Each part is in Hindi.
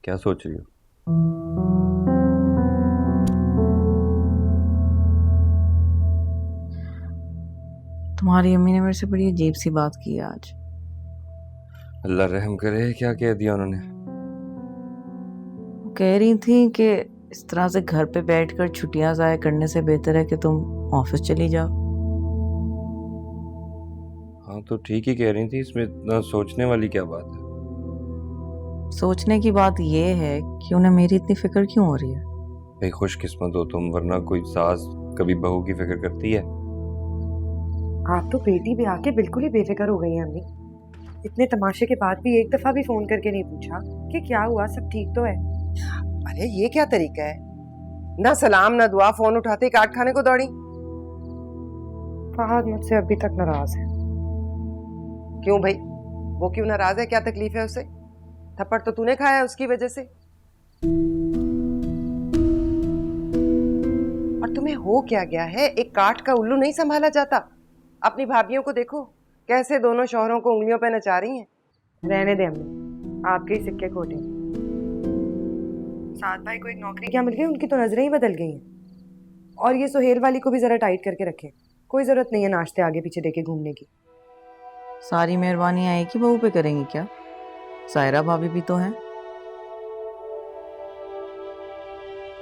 क्या सोच रही हो? तुम्हारी अम्मी ने मेरे से बड़ी अजीब सी बात की है आज। अल्लाह रहम करे, क्या कह दिया उन्होंने? वो कह रही थी कि इस तरह से घर पे बैठकर छुट्टियां ज़ाया करने से बेहतर है कि तुम ऑफिस चली जाओ। हाँ तो ठीक ही कह रही थी, इसमें इतना सोचने वाली क्या बात है? सोचने की बात यह है कि उन्हें मेरी इतनी फिक्र क्यों हो रही है। भाई खुशकिस्मत हो तुम, वरना कोई सास कभी बहू की फिक्र करती है? आप तो बेटी भी आके बिल्कुल ही बेफिक्र हो गई हैं अम्मी। इतने तमाशे के बाद भी एक दफा भी फोन करके नहीं पूछा कि क्या हुआ, सब ठीक तो है। अरे ये क्या तरीका है, ना सलाम ना दुआ, फोन उठाते ही काट खाने को दौड़ी। फहद मुझसे अभी तक नाराज है। क्यों भाई, वो क्यों नाराज है? क्या तकलीफ है उसे? थप्पड़ तो तूने खाया है उसकी वजह से। और तुम्हें हो क्या गया है, एक काठ का उल्लू नहीं संभाला जाता? अपनी भाभियों को देखो कैसे दोनों शौहरों को उंगलियों पे नचा रही हैं। रहने दे अम्मी, आपके ही सिक्के खोटे। साथ भाई को एक नौकरी क्या मिल गई, उनकी तो नजरें ही बदल गई हैं। और ये सुहेल वाली को भी जरा टाइट करके रखें, कोई जरूरत नहीं है नाश्ते आगे पीछे देके घूमने की। सारी मेहरबानी एक ही बहू पे करेंगी क्या? सायरा भाभी भी तो हैं।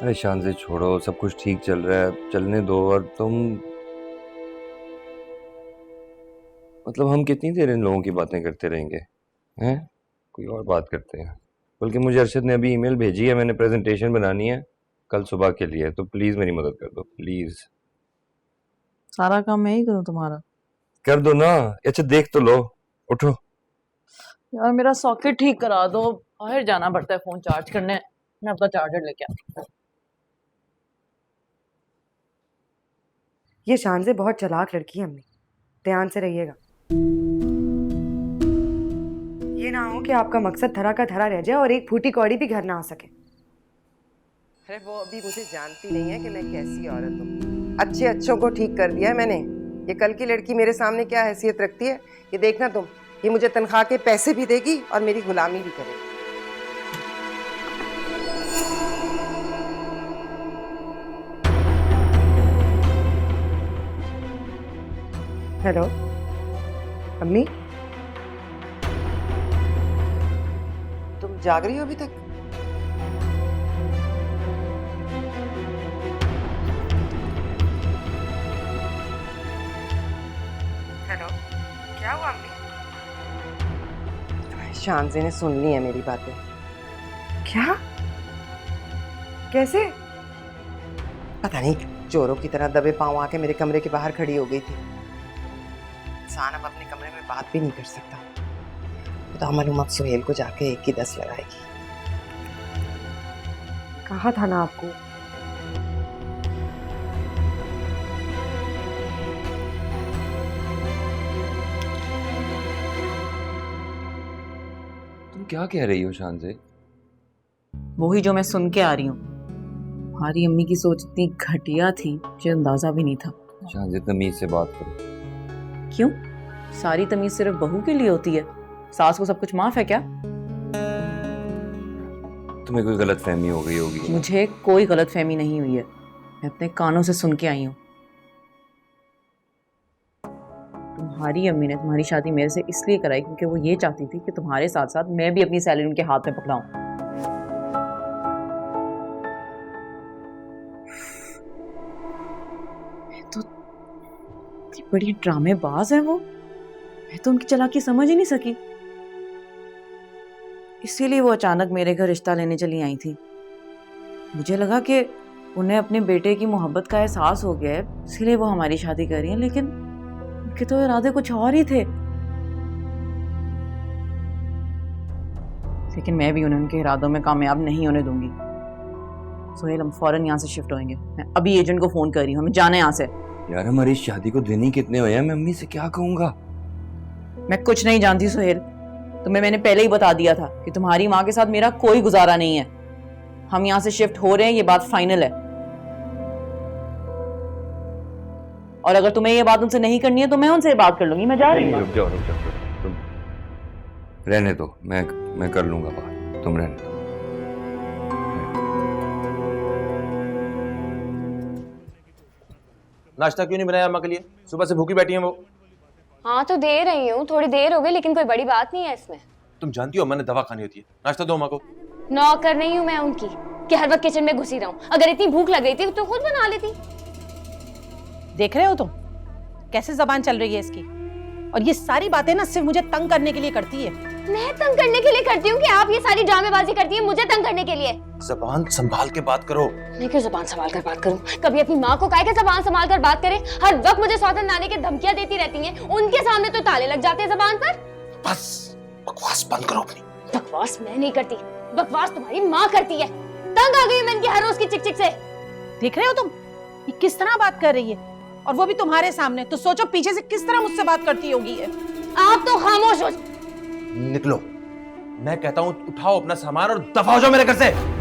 अरे शान से छोड़ो, सब कुछ ठीक चल रहा है, चलने दो। और तुम मतलब हम कितनी देर इन लोगों की बातें करते रहेंगे? हैं, कोई और बात करते हैं। बल्कि मुझे अरशद ने अभी ईमेल भेजी है, मैंने प्रेजेंटेशन बनानी है कल सुबह के लिए, तो प्लीज मेरी मदद कर दो प्लीज। सारा काम मैं ही करूं तुम्हारा? कर दो ना। अच्छा देख तो लो, उठो। यार मेरा सॉकेट ठीक करा दो, बाहर जाना पड़ता है फोन चार्ज करने। मैं अपना चार्जर लेके आता हूं। ये शान से बहुत चालाक लड़की है अम्मी, ध्यान से रहिएगा। ये ना हो कि आपका मकसद धरा का धरा रह जाए और एक फूटी कौड़ी भी घर ना आ सके। अरे वो अभी मुझे जानती नहीं है कि मैं कैसी औरत हूँ। अच्छे अच्छों को ठीक कर दिया है मैंने। ये कल की लड़की मेरे सामने क्या हैसियत रखती है ये देखना तुम। ये मुझे तनख्वाह के पैसे भी देगी और मेरी गुलामी भी करेगी। हेलो अम्मी, तुम जाग रही हो अभी तक? हेलो, क्या हुआ अम्मी? शानज़े ने सुन ली है मेरी बातें। क्या? कैसे? पता नहीं, चोरों की तरह दबे पांव आके मेरे कमरे के बाहर खड़ी हो गई थी। इंसान अब अपने कमरे में बात भी नहीं कर सकता। तो मालूम सुहेल को जाके 1 की 10 लगाएगी। कहा था ना आपको। तुम क्या कह रही हो शान से? वही जो मैं सुन के आ रही हूँ। हमारी अम्मी की सोच इतनी घटिया थी, मुझे अंदाजा भी नहीं था। शान से तमीज से बात करो। क्यों? सारी तमीज सिर्फ बहू के लिए होती है? सास को सब कुछ माफ है क्या? तुम्हें कोई गलत फहमी हो गई होगी। मुझे कोई गलत फहमी नहीं हुई है, मैं अपने कानों से सुन के आई हूँ। तुम्हारी अम्मी ने तुम्हारी शादी मेरे से इसलिए कराई क्योंकि वो ये चाहती थी कि तुम्हारे साथ साथ मैं भी अपनी सैलरी उनके हाथ में पकड़ाऊं। तो इतनी बड़ी ड्रामेबाज है वो, मैं तो उनकी चालाकी समझ ही नहीं सकी। इसीलिए वो अचानक मेरे घर रिश्ता लेने चली आई थी। मुझे लगा कि उन्हें अपने बेटे की मोहब्बत का एहसास हो गया है, इसीलिए वो हमारी शादी कर रही हैं, लेकिन उनके तो इरादे कुछ और ही थे। लेकिन मैं भी उन्हें उनके इरादों में कामयाब नहीं होने दूंगी। सोहेल, हम फौरन यहाँ से शिफ्ट होंगे। मैं अभी एजेंट को फोन कर रही हूँ, हमें जाना है यहाँ से। यार हमारी शादी को दिन ही कितने हुए हैं, मैं अम्मी से क्या कहूंगा? मैं कुछ नहीं जानती सोहेल, तुम्हें मैंने पहले ही बता दिया था कि तुम्हारी माँ के साथ मेरा कोई गुजारा नहीं है। हम यहाँ से शिफ्ट हो रहे हैं, ये बात फाइनल है। और अगर तुम्हें ये बात उनसे नहीं करनी है तो मैं उनसे बात कर लूंगी। मैं जा रही हूँ। रुक जाओ रुक जाओ, तुम रहने दो, मैं कर लूंगा बात, तुम रहने दो। नाश्ता क्यों नहीं बनाया अम्मा के लिए? सुबह से भूखी बैठी हैं वो। हाँ तो दे रही हूँ, थोड़ी देर हो गई, लेकिन कोई बड़ी बात नहीं है इसमें। तुम जानती हो अम्मा ने दवा खानी होती है, नाश्ता दो अम्मा को। नौकर नहीं हूँ मैं उनकी कि हर वक्त किचन में घुसी रहूं। अगर इतनी भूख लग रही थी तो खुद बना लेती। देख रहे हो तुम कैसे जबान चल रही है इसकी, और ये सारी बातें ना सिर्फ मुझे तंग करने के लिए करती है। मैं तंग करने के लिए करती हूँ कि आप ये सारी ड्रामेबाजी करती है मुझे तंग करने के लिए? जबान संभाल के बात करो। मैं क्यों जबान संभाल कर बात करूं? कभी अपनी माँ को कहा कि जबान संभाल कर बात करे? हर वक्त मुझे सौतन लाने की धमकियां देती रहती हैं, उनके सामने तो ताले लग जाते हैं जबान पर। बस बकवास बंद करो अपनी। बकवास मैं नहीं करती, बकवास तुम्हारी माँ करती है। तंग आ गई मैं इनकी हर रोज की चिक चिक से। देख रहे हो तुम ये किस तरह बात कर रही है, और वो भी तुम्हारे सामने। तो सोचो पीछे से किस तरह मुझसे बात करती होगी ये। आप तो खामोश हो। निकलो, मैं कहता हूँ उठाओ अपना सामान और दफा हो जाओ मेरे घर से।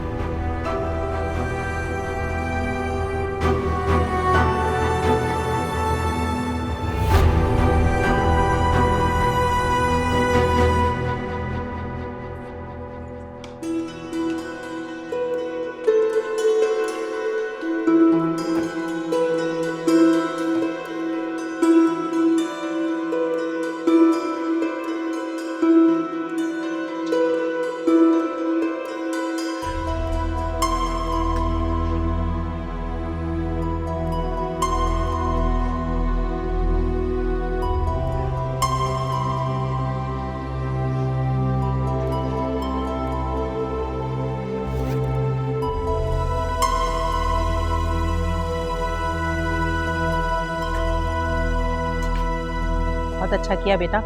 बहुत अच्छा किया बेटा,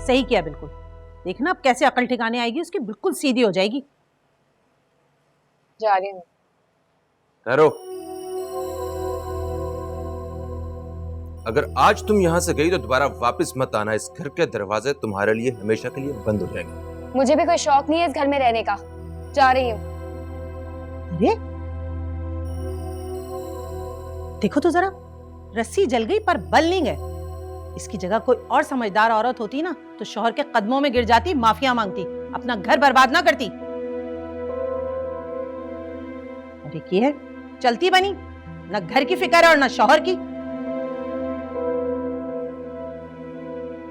सही किया बिल्कुल। देखना अब कैसे अकल ठिकाने आएगी उसकी, बिल्कुल सीधी हो जाएगी। जा रही हूँ। ठहरो, अगर आज तुम यहाँ से गई तो दोबारा वापस मत आना। इस घर के दरवाजे तुम्हारे लिए हमेशा के लिए बंद हो जाएंगे। मुझे भी कोई शौक नहीं है इस घर में रहने का। जा रही हूँ। अरे देखो तो जरा, रस्सी जल गई पर बल नहीं गए। इसकी जगह कोई और समझदार औरत होती ना तो शौहर के कदमों में गिर जाती, माफिया मांगती, अपना घर बर्बाद ना करती। और एक ये है, चलती बनी, ना घर की फिक्र है और ना शौहर की।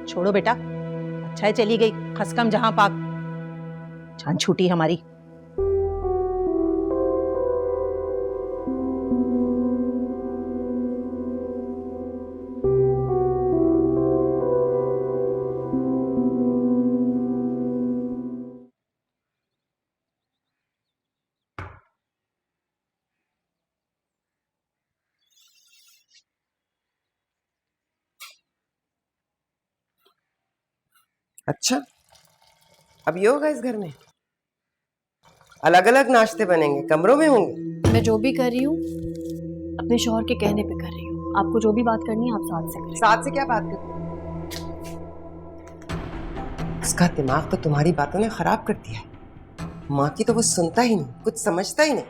छोड़ो बेटा, अच्छा है चली गई, खसकम जहां पाक, जान छूटी हमारी। अच्छा, अब ये होगा इस घर में? अलग अलग नाश्ते बनेंगे, कमरों में होंगे? मैं जो भी कर रही हूँ अपने शौहर के कहने पे कर रही हूँ। आपको जो भी बात करनी है आप साथ से करें। साथ से क्या बात करती? उसका दिमाग तो तुम्हारी बातों ने खराब कर दिया है। माँ की तो वो सुनता ही नहीं, कुछ समझता ही नहीं।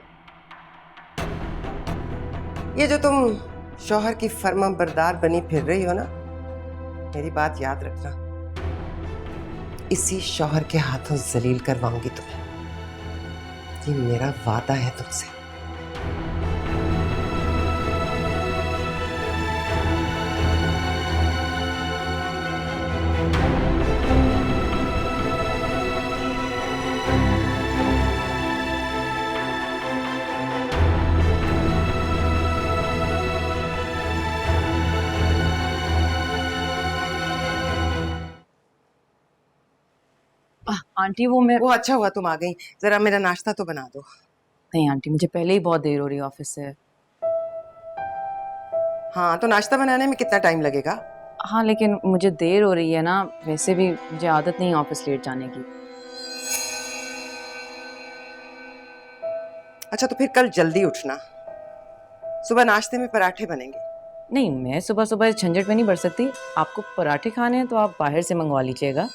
ये जो तुम शौहर की फर्मा बरदार बनी फिर रही हो ना, मेरी बात याद रखना, इसी शौहर के हाथों जलील करवाऊंगी तुम्हें। ये मेरा वादा है तुमसे। आंटी वो अच्छा हुआ तुम आ गई। जरा मेरा नाश्ता तो बना दो। नहीं आंटी, मुझे पहले ही बहुत देर हो रही है ऑफिस से। हाँ तो नाश्ता बनाने में कितना टाइम लगेगा? हाँ लेकिन मुझे देर हो रही है ना, वैसे भी मुझे आदत नहीं है ऑफिस लेट जाने की। अच्छा तो फिर कल जल्दी उठना, सुबह नाश्ते में पराठे बनेंगे। नहीं, मैं सुबह सुबह इस झंझट में नहीं बढ़ सकती। आपको पराठे खाने हैं तो आप बाहर से मंगवा लीजिएगा।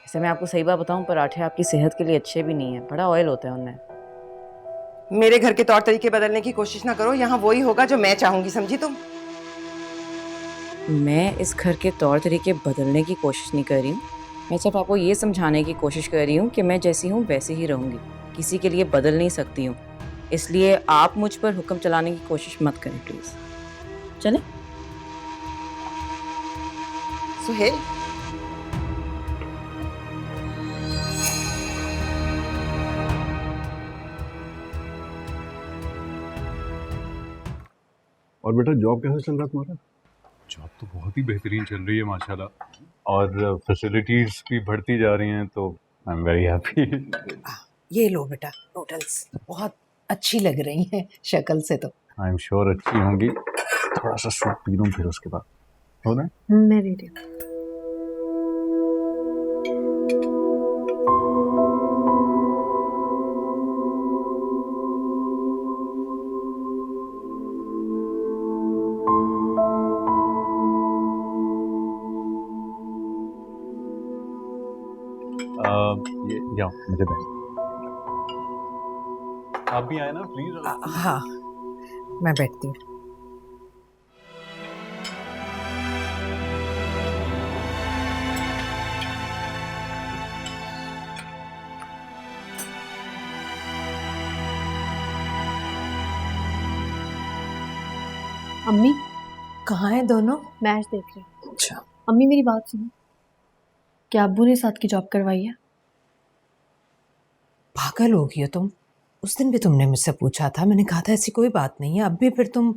वैसे मैं आपको सही बात बताऊं, पराठे आपकी सेहत के लिए अच्छे भी नहीं है, बड़ा ऑयल होता है उनमें। मेरे घर के तौर तरीके बदलने की कोशिश ना करो, यहाँ वही होगा जो मैं चाहूंगी, समझी तुम? मैं इस घर के तौर तरीके बदलने की कोशिश नहीं कर रही हूँ। मैं सिर्फ आपको ये समझाने की कोशिश कर रही हूँ कि मैं जैसी हूँ वैसे ही रहूँगी, किसी के लिए बदल नहीं सकती हूँ। इसलिए आप मुझ पर हुक्म चलाने की कोशिश मत करें प्लीज़। चले? सुहेल, और बेटा जॉब कैसा चल रहा है तुम्हारा? जॉब तो बहुत ही बेहतरीन चल रही है माशाल्लाह, और फैसिलिटीज भी बढ़ती जा रही हैं, तो आई एम वेरी हैप्पी। ये लो बेटा नूडल्स, बहुत अच्छी लग रही हैं शक्ल से तो। आई एम श्योर अच्छी होंगी। थोड़ा सा सूप पी लूं फिर उसके बाद, हो ना? मैं रेडी हूँ। ये जाओ, मुझे बैठ, आप भी आए ना प्लीज। हाँ मैं बैठती हूँ। अम्मी कहाँ हैं दोनों? मैच देख रही हूँ। अच्छा, अम्मी मेरी बात सुनो, क्या अब्बू ने साथ की जॉब करवाई है? पागल हो गई हो तुम? उस दिन भी तुमने मुझसे पूछा था, मैंने कहा था ऐसी कोई बात नहीं है। अब भी फिर तुम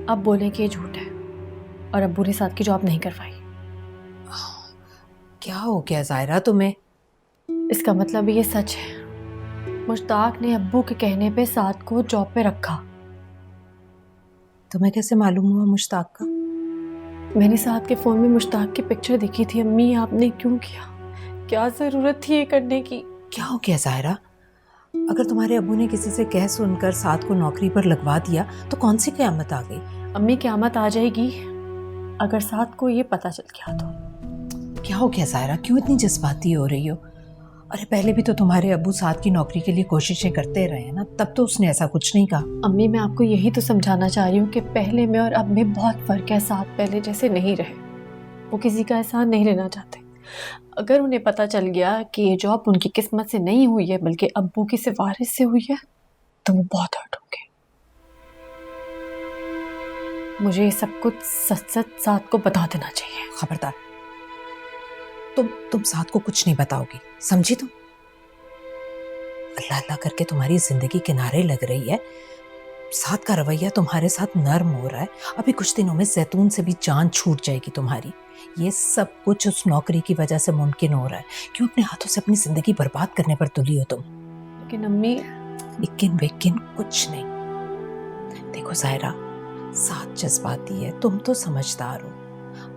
अब बोले कि ये झूठ है और अब्बू ने साथ की जॉब नहीं करवाई। क्या हो गया जायरा तुम्हें? इसका मतलब ये सच है, मुश्ताक ने अब्बू के कहने पे साथ को जॉब पे रखा। तुम्हें कैसे मालूम हुआ मुश्ताक का? मैंने साथ के फ़ोन में मुश्ताक की पिक्चर देखी थी। अम्मी आपने क्यों किया? क्या ज़रूरत थी ये करने की? क्या हो गया जायरा? अगर तुम्हारे अब्बू ने किसी से कह सुनकर साथ को नौकरी पर लगवा दिया तो कौन सी क़यामत आ गई? अम्मी क़यामत आ जाएगी अगर साथ को ये पता चल गया तो। क्या हो गया जायरा, क्यों इतनी जज्बाती हो रही हो? अरे पहले भी तो तुम्हारे अब्बू साथ की नौकरी के लिए कोशिशें करते रहे हैं ना, तब तो उसने ऐसा कुछ नहीं कहा। अम्मी मैं आपको यही तो समझाना चाह रही हूँ कि पहले में और अब में बहुत फ़र्क है। साथ पहले जैसे नहीं रहे, वो किसी का एहसान नहीं लेना चाहते। अगर उन्हें पता चल गया कि ये जॉब उनकी किस्मत से नहीं हुई है बल्कि अब्बू की सिफारिश से हुई है तो वो बहुत हर्ट होंगे। मुझे ये सब कुछ सच सच साथ को बता देना चाहिए। खबरदार, तुम साथ को कुछ नहीं बताओगी, समझी तुम? अल्लाह अल्लाह करके तुम्हारी जिंदगी किनारे लग रही है। साथ का रवैया तुम्हारे साथ नर्म हो रहा है। अभी कुछ दिनों में जैतून से भी जान छूट जाएगी तुम्हारी। ये सब कुछ उस नौकरी की वजह से मुमकिन हो रहा है। क्यों अपने हाथों से अपनी जिंदगी बर्बाद करने पर तुली हो तुम? लेकिन अम्मी, लेकिन वेकिन कुछ नहीं। देखो जायरा, साथ जज्बाती है, तुम तो समझदार हो।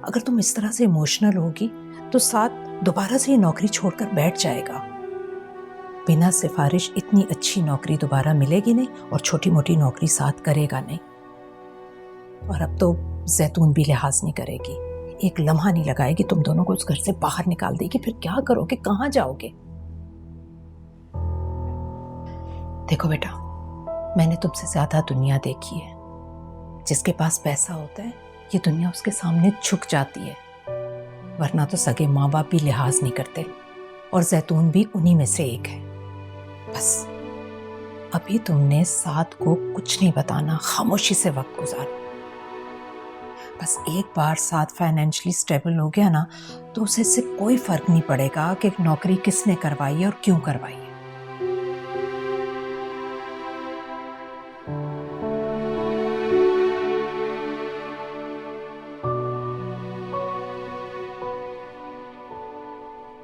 अगर तुम इस तरह से इमोशनल होगी तो साथ दोबारा से ये नौकरी छोड़कर बैठ जाएगा। बिना सिफारिश इतनी अच्छी नौकरी दोबारा मिलेगी नहीं, और छोटी मोटी नौकरी साथ करेगा नहीं। और अब तो जैतून भी लिहाज नहीं करेगी, एक लम्हा नहीं लगाएगी, तुम दोनों को उस घर से बाहर निकाल देगी। फिर क्या करोगे, कहाँ जाओगे? देखो बेटा, मैंने तुमसे ज्यादा दुनिया देखी है। जिसके पास पैसा होता है ये दुनिया उसके सामने झुक जाती है, वरना तो सगे माँ बाप भी लिहाज नहीं करते, और जैतून भी उन्हीं में से एक है। बस अभी तुमने साथ को कुछ नहीं बताना, खामोशी से वक्त गुजारो। बस एक बार साथ फाइनेंशियली स्टेबल हो गया ना तो उसे इससे कोई फर्क नहीं पड़ेगा कि नौकरी किसने करवाई है और क्यों करवाई है।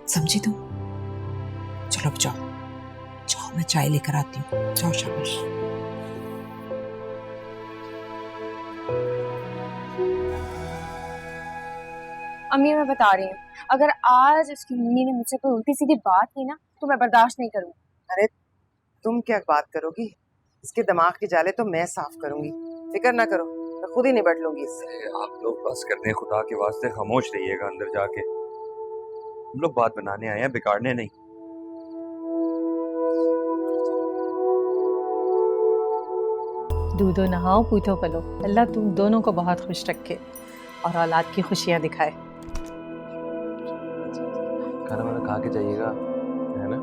समझी तुम? चलो अब जाओ जाओ, मैं चाय लेकर आती हूँ। जाओ शाबाश। अम्मी मैं बता रही हूँ, अगर आज उसकी मम्मी ने मुझसे कोई उल्टी सीधी बात की ना तो मैं बर्दाश्त नहीं करूँगी। अरे तुम क्या बात करोगी? इसके दिमाग के जाले तो मैं साफ करूंगी, फिक्र ना करो, मैं खुद ही निपट लूंगी इससे। आप लोग बस कर दें, खुदा के वास्ते खामोश रहिएगा अंदर जाके। हम लोग बात बनाने आए हैं, बिगाड़ने नहीं। दूधो नहाओ पूतो पलो। अल्लाह तुम दोनों को बहुत खुश रखे और औलाद की खुशियाँ दिखाए। खाना वाना खा के जाइएगा, है ना?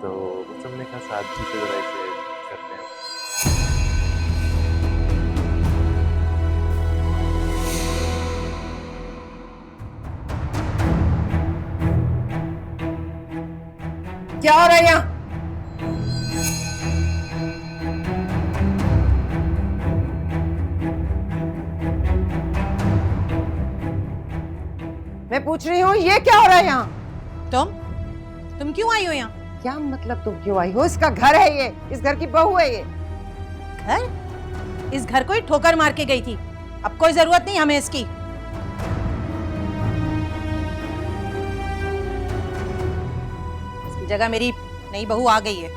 तो बस हमने कहा साथ भी तो जरा ऐसे करते हैं। क्या हो रहा है यहाँ? मैं पूछ रही हूँ ये क्या हो रहा है यहाँ? तुम क्यों आई हो यहाँ? क्या मतलब तुम क्यों आई हो? इसका घर है ये, इस घर की बहू है ये। घर? इस घर को ही ठोकर मार के गई थी, अब कोई जरूरत नहीं हमें इसकी। इसकी जगह मेरी नई बहू आ गई है।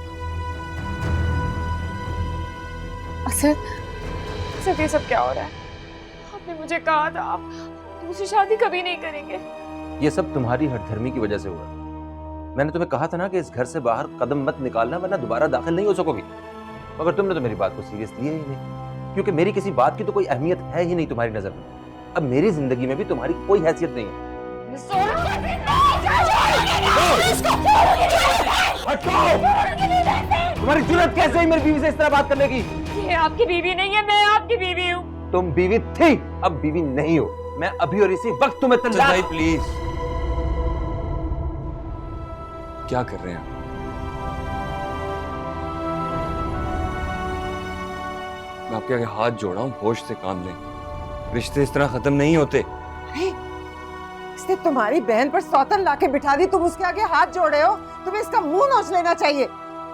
असद ये सब क्या हो रहा है? आपने मुझे कहा था आप दूसरी शादी कभी नहीं करेंगे। ये सब तुम्हारी हठधर्मी की वजह से हुआ। मैंने तुम्हें कहा था ना कि इस घर से बाहर कदम मत निकालना वरना दोबारा दाखिल नहीं हो सकोगी, मगर तुमने तो मेरी बात को सीरियस लिया ही नहीं, क्योंकि मेरी किसी बात की तो कोई अहमियत है ही नहीं तुम्हारी नजर में। अब मेरी जिंदगी में भी तुम्हारी कोई हैसियत नहीं है। तुम्हारी जुर्रत कैसे है मेरी बीवी से इस तरह बात करने की? ये आपकी बीवी नहीं है, मैं आपकी बीवी हूँ। तुम बीवी थी, अब बीवी नहीं हो। मैं अभी और इसी वक्त तुम्हें तलाक। भाई प्लीज, क्या कर रहे हैं आप? मैं आपके आगे हाथ जोड़ा हूं, होश से काम लें। रिश्ते इस तरह खत्म नहीं होते। अरे, इसने तुम्हारी बहन पर सौतन लाके बिठा दी, तुम उसके आगे हाथ जोड़े हो? तुम्हें इसका मुंह नोच लेना चाहिए।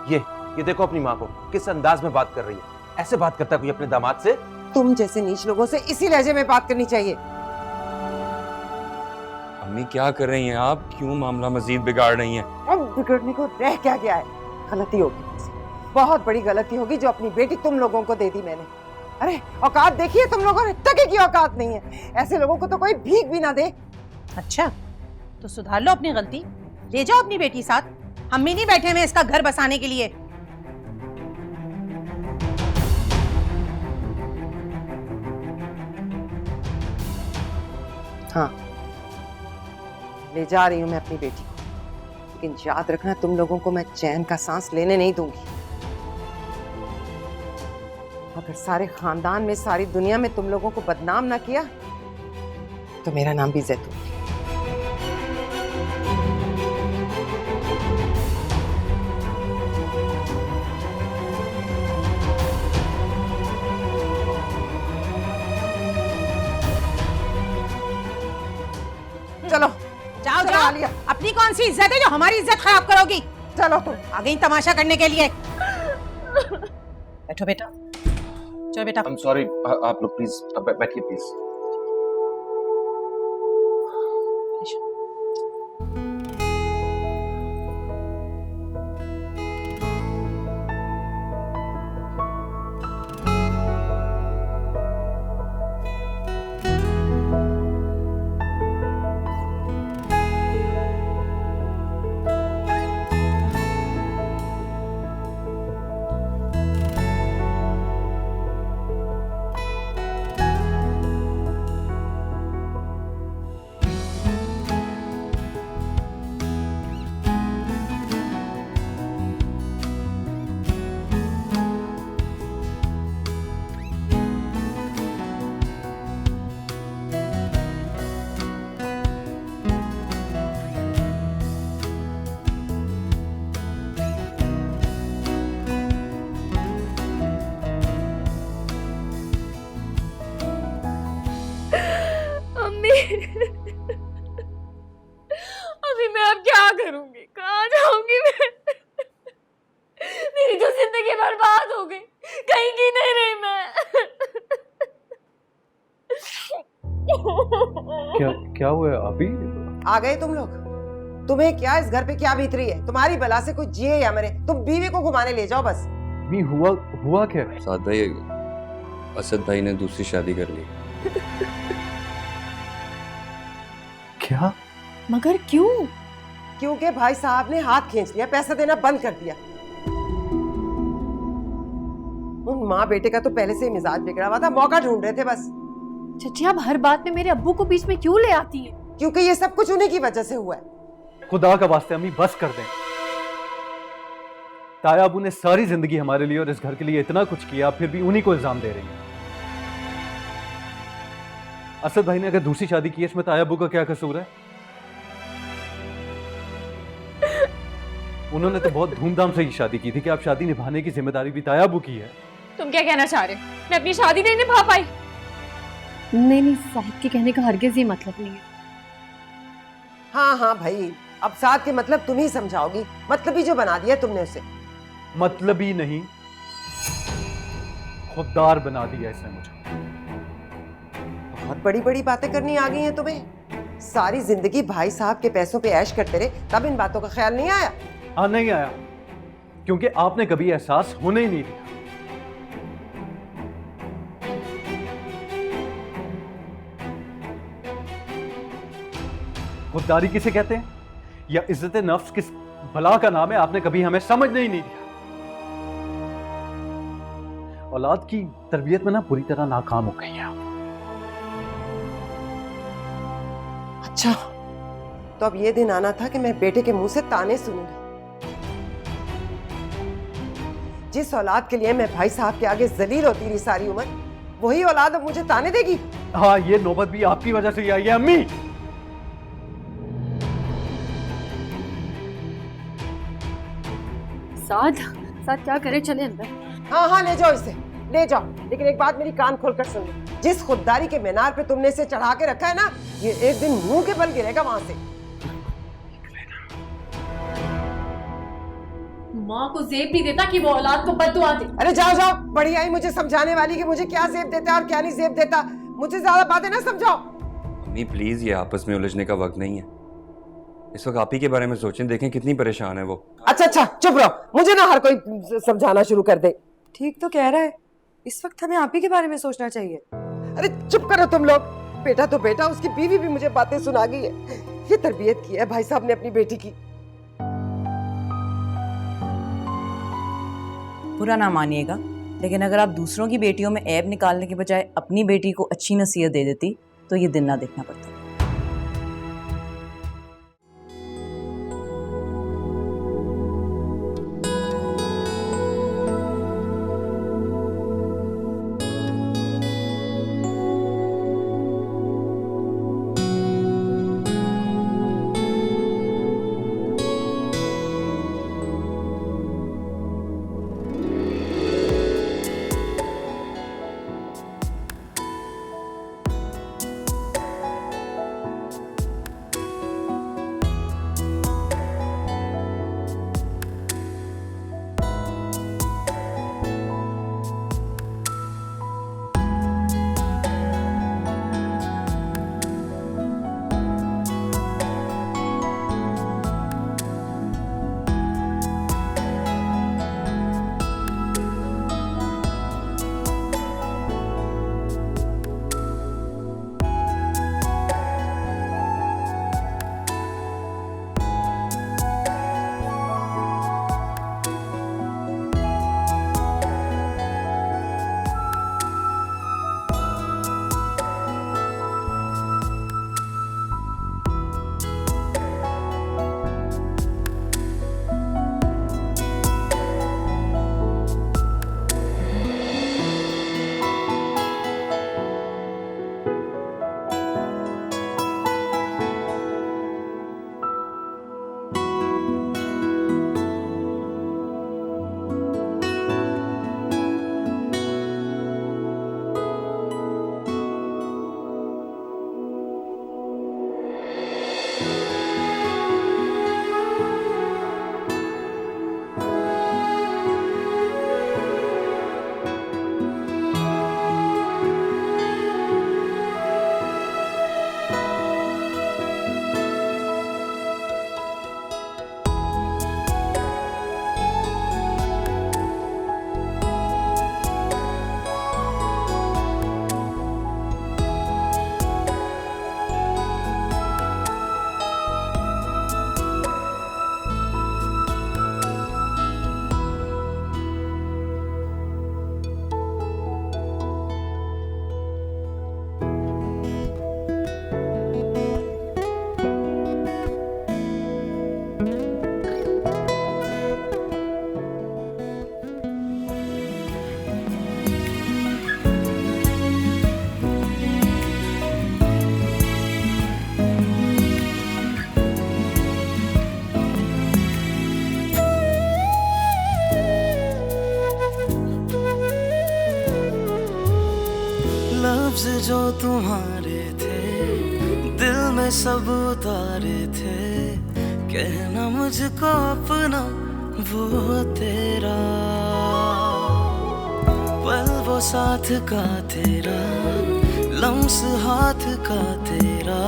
ये देखो अपनी माँ को किस अंदाज में बात कर रही है। ऐसे बात करता है कोई अपने दामाद से? तुम जैसे नीच लोगों से इसी लहजे में बात करनी चाहिए। अम्मी क्या कर रही हैं आप? क्यों मामला मजीद बिगाड़ रही हैं? अब बिगड़ने को रह क्या गया है? गलती होगी मुझसे, बहुत बड़ी गलती होगी जो अपनी बेटी तुम लोगों को दे दी मैंने। अरे औकात देखिए तुम लोगों ने, टके की औकात नहीं है। ऐसे लोगों को तो कोई भीख भी ना दे। अच्छा, तो सुधार लो अपनी गलती, ले जाओ अपनी बेटी साथ। हम भी नहीं बैठे हुए इसका घर बसाने के लिए। हाँ, ले जा रही हूँ मैं अपनी बेटी को, लेकिन याद रखना तुम लोगों को मैं चैन का सांस लेने नहीं दूंगी। अगर सारे खानदान में, सारी दुनिया में तुम लोगों को बदनाम ना किया तो मेरा नाम भी जैतून है। चलो जाओ चलो जाओ, आलिया। अपनी कौन सी इज्जत है जो हमारी इज्जत खराब करोगी? चलो तुम। आ गई तमाशा करने के लिए। बैठो बेटा, चलो बेटा। I'm sorry, आप लोग प्लीज बैठिए प्लीज। अभी मैं अब क्या करूंगी? कहाँ जाऊंगी मैं? मेरी तो जिंदगी बर्बाद हो गई, कहीं की नहीं रही मैं। क्या हुआ अभी? आ गए तुम लोग? तुम्हें क्या इस घर पे क्या बीत रही है? तुम्हारी बला से कोई जिए या मरे, तुम बीवी को घुमाने ले जाओ बस। नहीं हुआ क्या? साद भाई, असद भाई ने दूसरी शादी कर ली। क्या? मगर क्यों? क्योंकि भाई साहब ने हाथ खींच लिया, पैसा देना बंद कर दिया। उन माँ बेटे का तो पहले से ही मिजाज बिगड़ा हुआ था, मौका ढूंढ रहे थे बस। चाची आप हर बात में मेरे अब्बू को बीच में क्यों ले आती हैं? क्योंकि ये सब कुछ उन्हीं की वजह से हुआ है। खुदा का वास्ते अम्मी बस कर दें। ताया अबू ने सारी जिंदगी हमारे लिए और इस घर के लिए इतना कुछ किया, फिर भी उन्हीं को इल्जाम दे रही है। असद भाई ने अगर दूसरी शादी की है, इसमें ताया अबू का क्या कसूर है? उन्होंने तो बहुत धूमधाम से ही शादी की थी कि आप शादी निभाने की जिम्मेदारी भी तायाबू की है। तुम क्या कहना चाह रहे हो? मैं अपनी शादी नहीं निभा पाई? नहीं, साहब के कहने का हरगिज ही मतलब नहीं है। हाँ हाँ भाई, अब साथ के मतलब तुम ही समझाओगी, मतलब ही जो बना दिया तुमने उसे। मतलब ही नहीं, खुददार बना दिया इसने मुझे। बहुत बड़ी बड़ी बातें करनी आ गई हैं तुम्हें। सारी जिंदगी भाई साहब के पैसों पे ऐश करते रहे, तब इन बातों का ख्याल नहीं आया? हाँ नहीं आया, क्योंकि आपने कभी एहसास होने ही नहीं दिया। खुददारी किसे कहते हैं या इज्जत नफ्स किस भला का नाम है, आपने कभी हमें समझने ही नहीं दिया। औलाद की तरबियत में ना पूरी तरह नाकाम हो गई है आप। अच्छा, तो अब ये दिन आना था कि मैं बेटे के मुंह से ताने सुनूंगी। जिस औलाद के लिए मैं भाई साहब के आगे जलील होती रही सारी उम्र, वही औलाद अब मुझे ताने देगी। हाँ, ये नौबत भी आपकी वजह से ही आई है अम्मी। साद क्या करे, चले अंदर। हाँ हाँ, ले जाओ इसे, ले जाओ। लेकिन एक बात मेरी कान खोलकर सुन लो, जिस खुददारी के मीनार पे तुमने इसे चढ़ा के रखा है ना, ये एक दिन मुंह के बल गिरेगा वहां से। माँ को जेब नहीं देता कि वो औलाद को बद्दुआ दे। अरे जाओ जाओ, बड़ी आई मुझे समझाने वाली कि मुझे क्या जेब देता है और क्या नहीं जेब देता। मुझे ज्यादा बातें ना समझाओ। मम्मी प्लीज, ये आपस में उलझने का वक्त नहीं है। इस वक्त आप ही के बारे में सोचें, देखें कितनी परेशान है वो। अच्छा अच्छा, चुप रहो, मुझे ना हर कोई समझाना शुरू कर दे। ठीक तो कह रहा है, इस वक्त हमें आप ही के बारे में सोचना चाहिए। अरे चुप करो तुम लोग। बेटा तो बेटा, उसकी बीवी भी मुझे बातें सुना गई है। ये तरबियत की है भाई साहब ने अपनी बेटी की। बुरा ना मानिएगा, लेकिन अगर आप दूसरों की बेटियों में ऐब निकालने के बजाय अपनी बेटी को अच्छी नसीहत दे देती तो ये दिन ना देखना पड़ता। तुम्हारे थे, दिल में सब उतारे थे, कहना मुझको अपना वो तेरा, पल वो साथ का तेरा, लम्स हाथ का तेरा,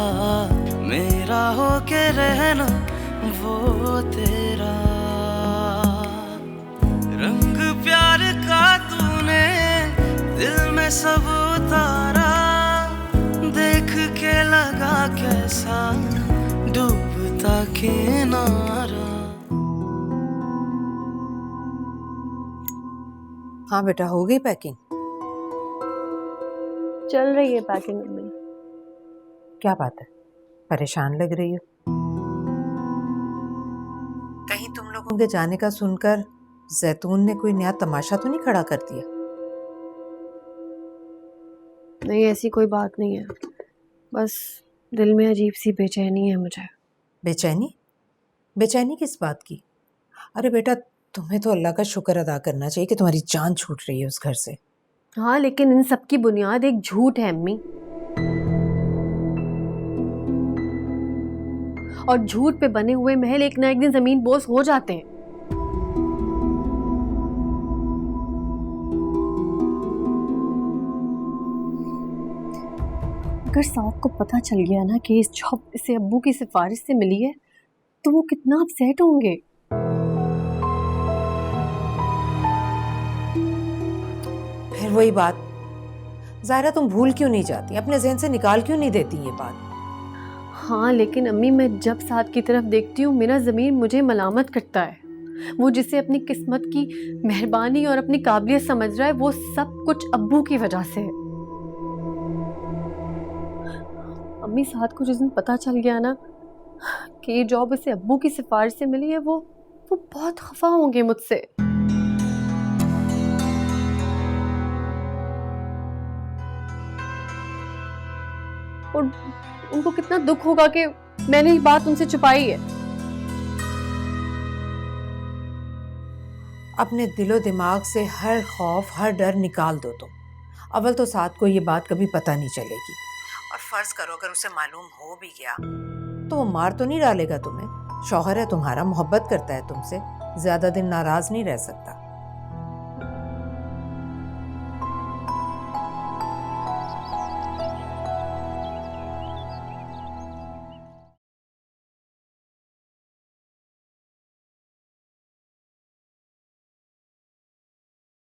मेरा हो के रहना वो तेरा। रंग प्यार का तूने दिल में सब उतारा, देख के लगा कैसा डूबता किनारा। हाँ बेटा, हो गई पैकिंग? चल रही है पैकिंग मम्मी। क्या बात है, परेशान लग रही हो? कहीं तुम लोगों के जाने का सुनकर जैतून ने कोई नया तमाशा तो नहीं खड़ा कर दिया? नहीं, ऐसी कोई बात नहीं है, बस दिल में अजीब सी बेचैनी है मुझे। बेचैनी? बेचैनी किस बात की? अरे बेटा, तुम्हें तो अल्लाह का शुक्र अदा करना चाहिए कि तुम्हारी जान छूट रही है उस घर से। हाँ, लेकिन इन सब की बुनियाद एक झूठ है अम्मी, और झूठ पे बने हुए महल एक ना एक दिन जमीन बोस हो जाते हैं। अगर साथ को पता चल गया ना कि इस जॉब इसे अब्बू की सिफारिश से मिली है, तो वो कितना अपसेट होंगे। फिर वही बात, ज़ाहिरा तुम भूल क्यों नहीं जाती, अपने ज़हन से निकाल क्यों नहीं देती ये बात? हाँ, लेकिन अम्मी मैं जब साथ की तरफ देखती हूँ, मेरा ज़मीर मुझे मलामत करता है। वो जिसे अपनी किस्मत की मेहरबानी और अपनी काबिलियत समझ रहा है, वो सब कुछ अब्बू की वजह से है। अम्मी, साथ को जिस दिन पता चल गया ना कि ये जॉब इसे अब्बू की सिफारिश से मिली है, वो बहुत खफा होंगे मुझसे। और उनको कितना दुख होगा कि मैंने ये बात उनसे छुपाई है। अपने दिलो दिमाग से हर खौफ, हर डर निकाल दो तुम। अव्वल तो साथ को ये बात कभी पता नहीं चलेगी, और फर्ज करो अगर उसे मालूम हो भी गया तो वो मार तो नहीं डालेगा तुम्हें। शौहर है तुम्हारा, मोहब्बत करता है तुमसे, ज्यादा दिन नाराज नहीं रह सकता।